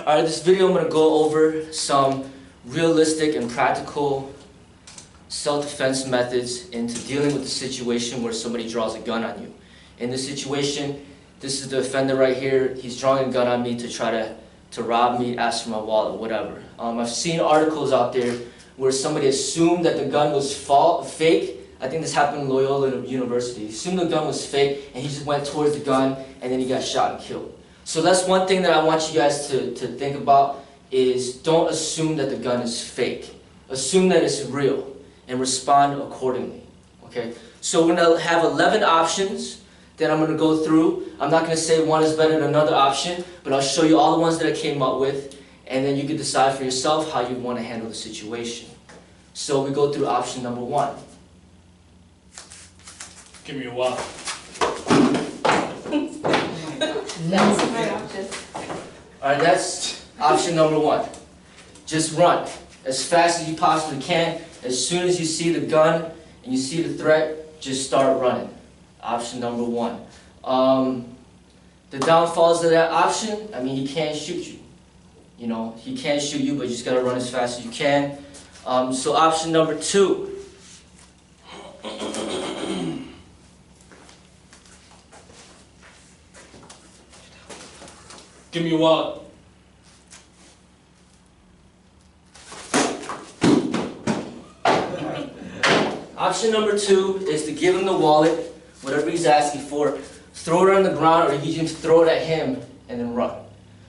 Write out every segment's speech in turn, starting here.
Alright, this video I'm going to go over some realistic and practical self-defense methods into dealing with the situation where somebody draws a gun on you. In this situation, this is the offender right here. He's drawing a gun on me to try to rob me, ask for my wallet, whatever. I've seen articles out there where somebody assumed that the gun was fake. I think this happened in Loyola University. He assumed the gun was fake and he just went towards the gun and then he got shot and killed. So that's one thing that I want you guys to think about is don't assume that the gun is fake. Assume that it's real and respond accordingly. Okay? So we're going to have 11 options that I'm going to go through. I'm not going to say one is better than another option, but I'll show you all the ones that I came up with, and then you can decide for yourself how you want to handle the situation. So we go through option number 1. Give me a wallet. That's my option. Alright, that's option number 1. Just run as fast as you possibly can. As soon as you see the gun and you see the threat, just start running. Option number 1. The downfalls of that option, I mean, he can't shoot you. You know, he can't shoot you, but you just gotta run as fast as you can. So option number 2. Give me a wallet. Option number 2 is to give him the wallet, whatever he's asking for, throw it on the ground, or you can throw it at him and then run.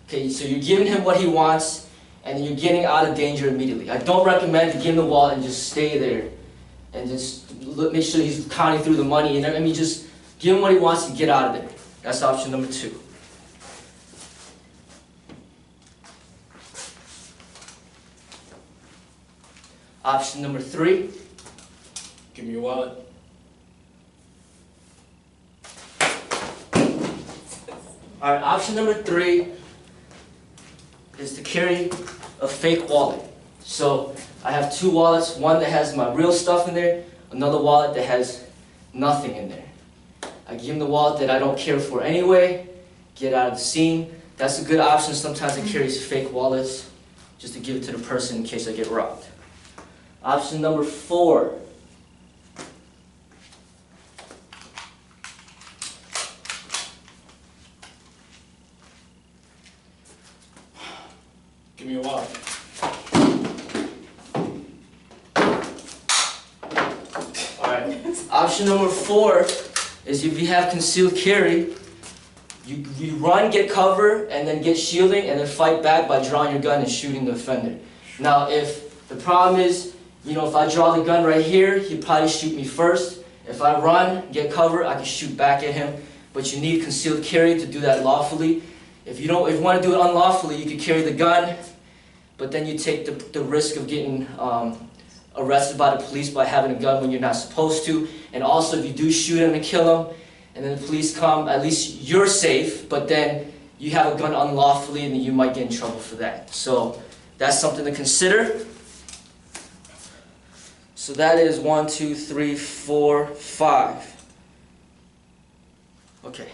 Okay, so you're giving him what he wants, and then you're getting out of danger immediately. I don't recommend to give him the wallet and just stay there and just make sure he's counting through the money. And I mean, just give him what he wants and get out of there. That's option number 2. Option number 3. Give me a wallet. Alright, option number 3 is to carry a fake wallet. So I have 2 wallets, one that has my real stuff in there, another wallet that has nothing in there. I give him the wallet that I don't care for anyway, get out of the scene. That's a good option. Sometimes I carry fake wallets just to give it to the person in case I get robbed. Option number 4. Give me a wallet. Alright. Option number 4 is if you have concealed carry, you run, get cover, and then get shielding, and then fight back by drawing your gun and shooting the offender. Now, if the problem is, you know, if I draw the gun right here, he'd probably shoot me first. If I run, get cover, I can shoot back at him. But you need concealed carry to do that lawfully. If you want to do it unlawfully, you can carry the gun, but then you take the risk of getting arrested by the police by having a gun when you're not supposed to. And also, if you do shoot him and kill him, and then the police come, at least you're safe, but then you have a gun unlawfully, and then you might get in trouble for that. So that's something to consider. So that is 1, 2, 3, 4, 5. Okay.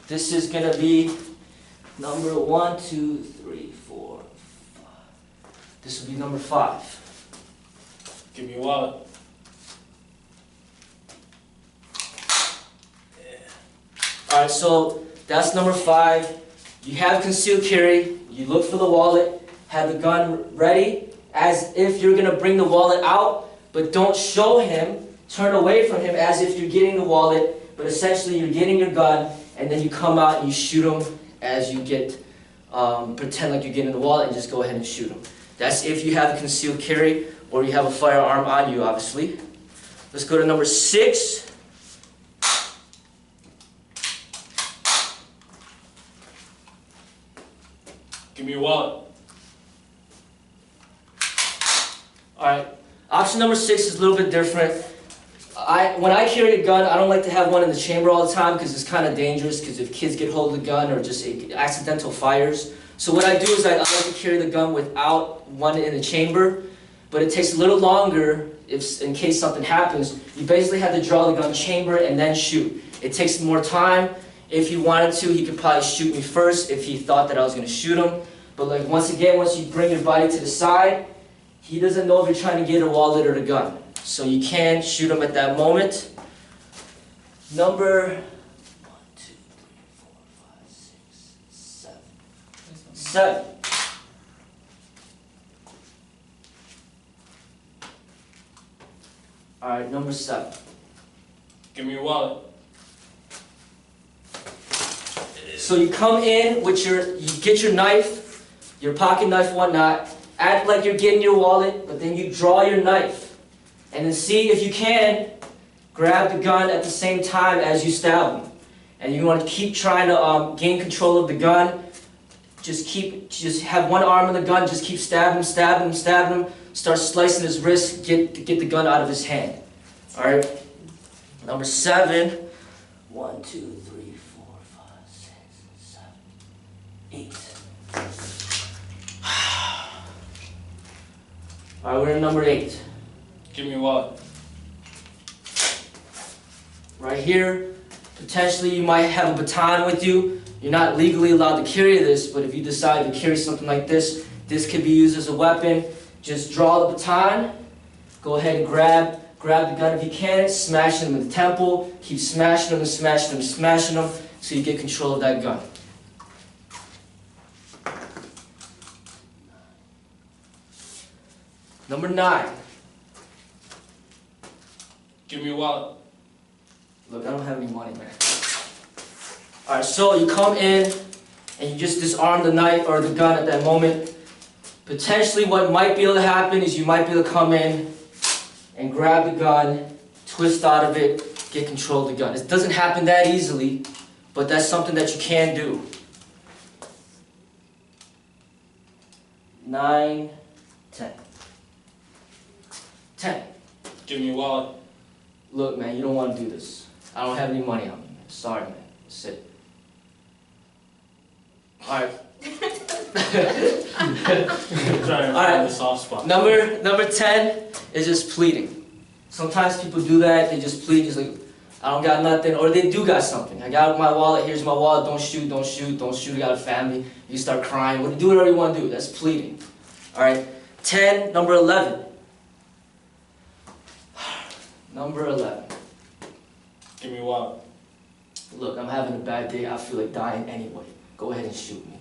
This is going to be number 1, 2, 3, 4, 5. This will be number 5. Give me a wallet. Alright, so that's number 5. You have concealed carry. You look for the wallet. Have the gun ready as if you're going to bring the wallet out, but don't show him. Turn away from him as if you're getting the wallet, but essentially you're getting your gun, and then you come out and you shoot him as you get, pretend like you're getting the wallet and just go ahead and shoot him. That's if you have a concealed carry or you have a firearm on you, obviously. Let's go to number 6. Give me a wallet. Alright, option number 6 is a little bit different. When I carry a gun, I don't like to have one in the chamber all the time because it's kind of dangerous because if kids get hold of the gun or just accidental fires. So what I do is I like to carry the gun without one in the chamber, but it takes a little longer in case something happens. You basically have to draw the gun chamber and then shoot. It takes more time. If he wanted to, he could probably shoot me first if he thought that I was going to shoot him. But like once you bring your body to the side, he doesn't know if you're trying to get a wallet or the gun. So you can shoot him at that moment. Number 1, 2, 3, 4, 5, 6, 7. 7. Alright, number 7. Give me your wallet. So you come in with you get your knife, your pocket knife, whatnot, act like you're getting your wallet, but then you draw your knife. And then see if you can grab the gun at the same time as you stab him. And you want to keep trying to gain control of the gun. Just have one arm on the gun, just keep stabbing him, stabbing him, stabbing him. Start slicing his wrist, get the gun out of his hand. Alright? Number 7. 1, 2, 3, 4, 5, 6, 7, 8. Alright, we're in number 8. Give me your wallet. Right here, potentially you might have a baton with you. You're not legally allowed to carry this, but if you decide to carry something like this, this could be used as a weapon. Just draw the baton, go ahead and grab the gun if you can, smash him in the temple, keep smashing him and smashing him and smashing him so you get control of that gun. Number 9. Give me your wallet. Look, I don't have any money, man. Alright, so you come in and you just disarm the knife or the gun at that moment. Potentially what might be able to happen is you might be able to come in and grab the gun, twist out of it, get control of the gun. It doesn't happen that easily, but that's something that you can do. 9, 10. 10. Give me your wallet. Look, man, you don't want to do this. I don't have any money on me, man. Sorry, man. That's it. Alright. Trying to Alright. find the soft spot. Number 10 is just pleading. Sometimes people do that, they just plead, just like, I don't got nothing, or they do got something. I got my wallet, here's my wallet, don't shoot, don't shoot, don't shoot, I got a family. You start crying, do whatever you want to do, that's pleading. Alright, 10, number 11. Number 11. Give me your wallet. Look, I'm having a bad day, I feel like dying anyway. Go ahead and shoot me.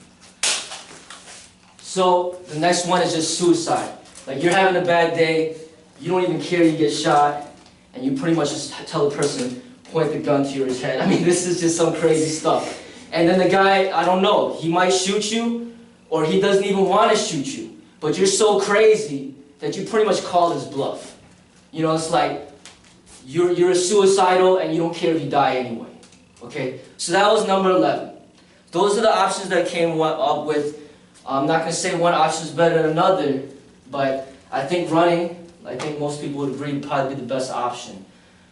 So, the next one is just suicide. Like, you're having a bad day, you don't even care you get shot, and you pretty much just tell the person, point the gun to your head. I mean, this is just some crazy stuff. And then the guy, I don't know, he might shoot you, or he doesn't even want to shoot you. But you're so crazy that you pretty much call his bluff. You know, it's like, you're suicidal and you don't care if you die anyway. Okay? So that was number 11. Those are the options that I came up with. I'm not going to say one option is better than another, but I think running, I think most people would agree, would probably be the best option.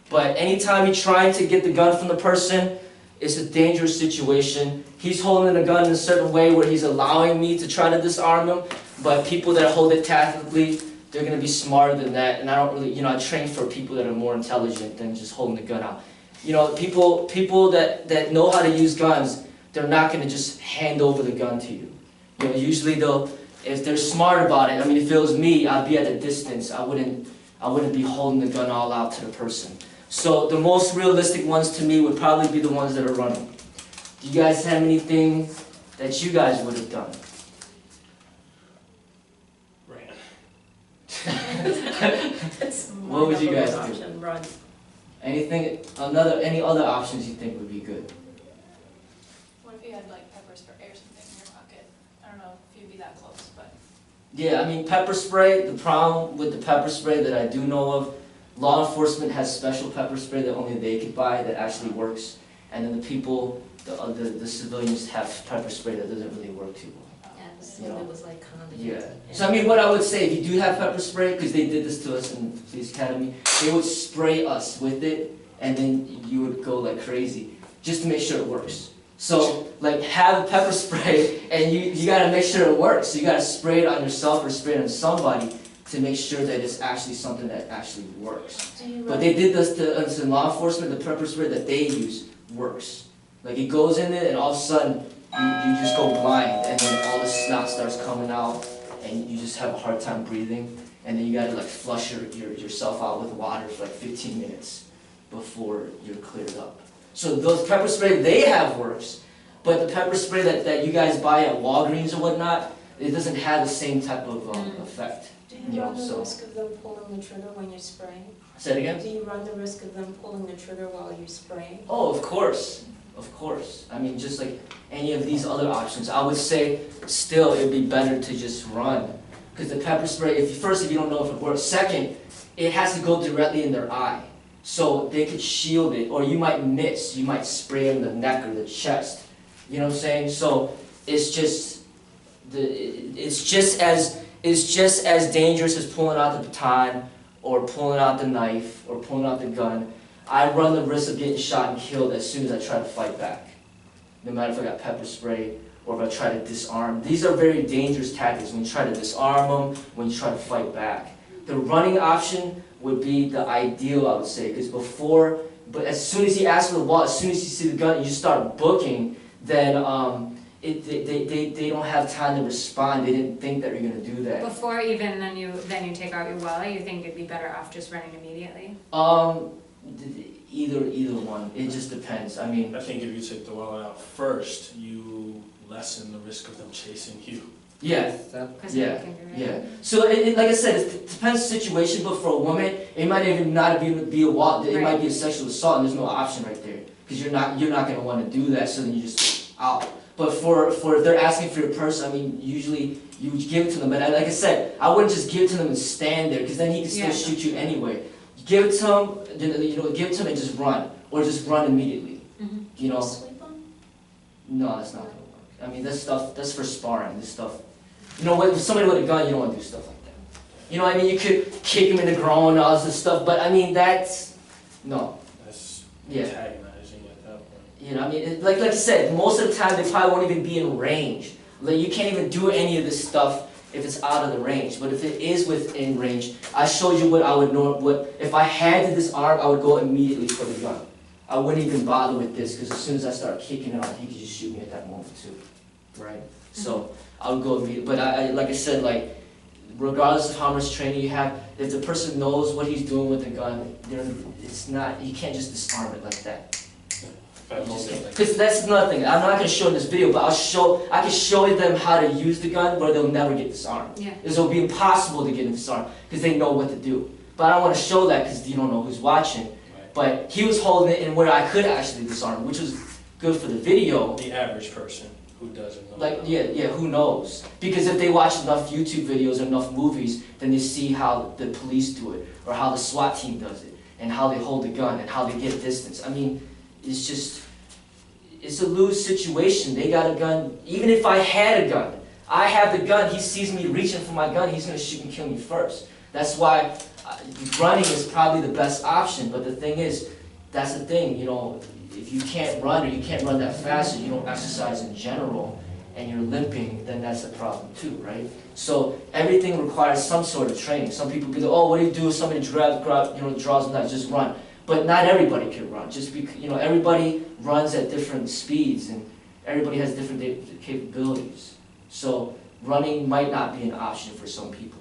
But anytime you're trying to get the gun from the person, it's a dangerous situation. He's holding the gun in a certain way where he's allowing me to try to disarm him, but people that hold it tactically, they're going to be smarter than that, and I don't really, I train for people that are more intelligent than just holding the gun out. People that know how to use guns, they're not going to just hand over the gun to you. Usually if they're smart about it, I mean, if it was me, I'd be at a distance. I wouldn't be holding the gun all out to the person. So the most realistic ones to me would probably be the ones that are running. Do you guys have anything that you guys would have done? Ran. What would you guys do? Option, run. Anything? Any other options you think would be good? What if you had like pepper spray or something in your pocket? I don't know if you'd be that close, but. Yeah, I mean, pepper spray, the problem with the pepper spray that I do know of, law enforcement has special pepper spray that only they could buy that actually works. And then the people, the civilians have pepper spray that doesn't really work too well. Yeah, this one that was like condiment. Yeah. So I mean, what I would say, if you do have pepper spray, because they did this to us in the police academy, they would spray us with it, and then you would go like crazy, just to make sure it works. So, like, have a pepper spray, and you gotta make sure it works. So you gotta spray it on yourself or spray it on somebody to make sure that it's actually something that actually works. But they did this to law enforcement, the pepper spray that they use works. Like it goes in it and all of a sudden you just go blind and then all the snot starts coming out and you just have a hard time breathing and then you gotta like flush yourself out with water for like 15 minutes before you're cleared up. So those pepper spray they have works, but the pepper spray that you guys buy at Walgreens or whatnot, it doesn't have the same type of effect. Do You you know, run the so- risk of them pulling the trigger when you're spraying? Say it again? Do you run the risk of them pulling the trigger while you're spraying? Oh, of course. Of course. I mean, just like any of these other options, I would say still it'd be better to just run. Because the pepper spray, if you don't know if it works. Second, it has to go directly in their eye. So they could shield it, or you might miss. You might spray in the neck or the chest. You know what I'm saying? So it's just as dangerous as pulling out the baton or pulling out the knife or pulling out the gun. I run the risk of getting shot and killed as soon as I try to fight back. No matter if I got pepper spray or if I try to disarm. These are very dangerous tactics when you try to disarm them, when you try to fight back. The running option would be the ideal, I would say, because but as soon as he asks for the wall, as soon as you see the gun and you start booking, then they don't have time to respond. They didn't think that you're going to do that. Before even then you take out your wallet, you think it'd be better off just running immediately? Either one. It just depends. I mean, I think if you take the wallet out first, you lessen the risk of them chasing you. yeah. Because Yeah, can do it. Yeah. So like I said, it depends on the situation, but for a woman, it might even not be a walk. It might be a sexual assault, and there's no option right there because you're not going to want to do that. So then you just out. But for if they're asking for your purse, I mean, usually you would give it to them. But like I said, I wouldn't just give it to them and stand there because then he can still shoot you anyway. Give it to them, give it to them and just run, or just run immediately. Mhm. You know. Sweep them? No, that's not gonna work. I mean, that's for sparring. This stuff, with somebody with a gun, you don't want to do stuff like that. You know what I mean? You could kick him in the groin, all this stuff, but I mean, no. That's Yeah. antagonizing at that point. I mean, like I said, most of the time they probably won't even be in range. Like, you can't even do any of this stuff if it's out of the range. But if it is within range, I showed you what I would know. If I had to disarm, I would go immediately for the gun. I wouldn't even bother with this because as soon as I start kicking it out, he could just shoot me at that moment too, right? So I would go immediately. But like I said, like regardless of how much training you have, if the person knows what he's doing with the gun, you can't just disarm it like that. Because that's another thing. I'm not going to show in this video, but I can show them how to use the gun where they'll never get disarmed. Yeah. It'll be impossible to get them disarmed because they know what to do. But I don't want to show that because you don't know who's watching. Right. But he was holding it in where I could actually disarm, which was good for the video. The average person who doesn't know. Like, yeah, who knows? Because if they watch enough YouTube videos or enough movies, then they see how the police do it, or how the SWAT team does it, and how they hold the gun, and how they get distance. I mean, it's a lose situation. They got a gun. Even if I had a gun, I have the gun, he sees me reaching for my gun, he's going to shoot and kill me first. That's why running is probably the best option, but the thing is, that's the thing, if you can't run or you can't run that fast or you don't exercise in general and you're limping, then that's a problem too, right? So everything requires some sort of training. Some people be like, oh, what do you do if somebody draws a knife? Just run. But not everybody can run. Just because, everybody runs at different speeds and everybody has different capabilities. So running might not be an option for some people,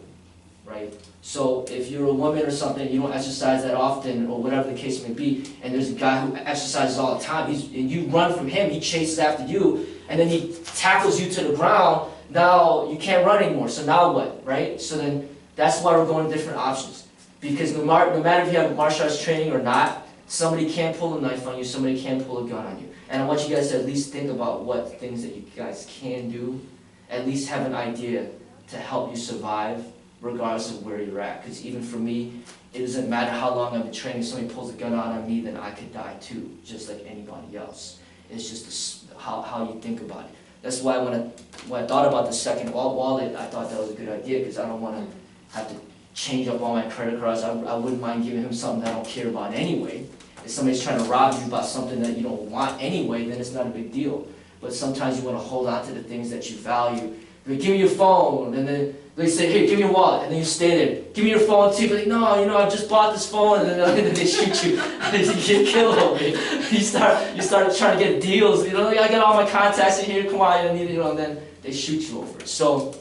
right? So if you're a woman or something, you don't exercise that often or whatever the case may be, and there's a guy who exercises all the time, and you run from him, he chases after you, and then he tackles you to the ground, now you can't run anymore, so now what, right? So then that's why we're going to different options. Because no matter if you have martial arts training or not, somebody can pull a knife on you, somebody can pull a gun on you. And I want you guys to at least think about what things that you guys can do, at least have an idea to help you survive, regardless of where you're at. Because even for me, it doesn't matter how long I've been training, if somebody pulls a gun out on me, then I could die too, just like anybody else. It's just how you think about it. That's why when I thought about the second wallet, I thought that was a good idea, because I don't want to have to change up all my credit cards. I wouldn't mind giving him something that I don't care about anyway. If somebody's trying to rob you about something that you don't want anyway, then it's not a big deal. But sometimes you want to hold on to the things that you value, Like, give me your phone, and then they say, hey, give me your wallet, and then you stay there. Give me your phone too, but like, no, you know, I just bought this phone, and then they shoot you, and then you get killed over it. You start trying to get deals, you know, like, I got all my contacts in here, come on, I need it, you know, and then they shoot you over it. So,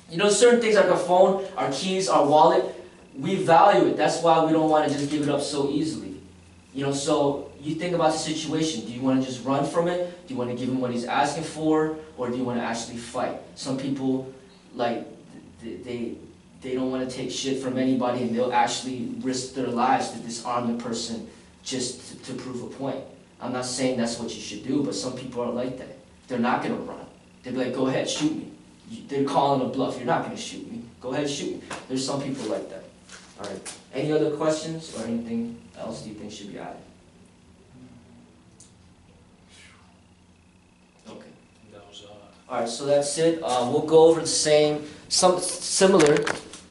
you know, certain things like our phone, our keys, our wallet, we value it. That's why we don't want to just give it up so easily. You know, so you think about the situation. Do you want to just run from it? Do you want to give him what he's asking for? Or do you want to actually fight? Some people, like, they don't want to take shit from anybody, and they'll actually risk their lives to disarm the person just to prove a point. I'm not saying that's what you should do, but some people are like that. They're not going to run. They'll be like, go ahead, shoot me. They're calling a bluff. You're not going to shoot me. Go ahead, shoot me. There's some people like that. All right. Any other questions or anything else do you think should be added? Okay. That was All right, so that's it. We'll go over the same, some similar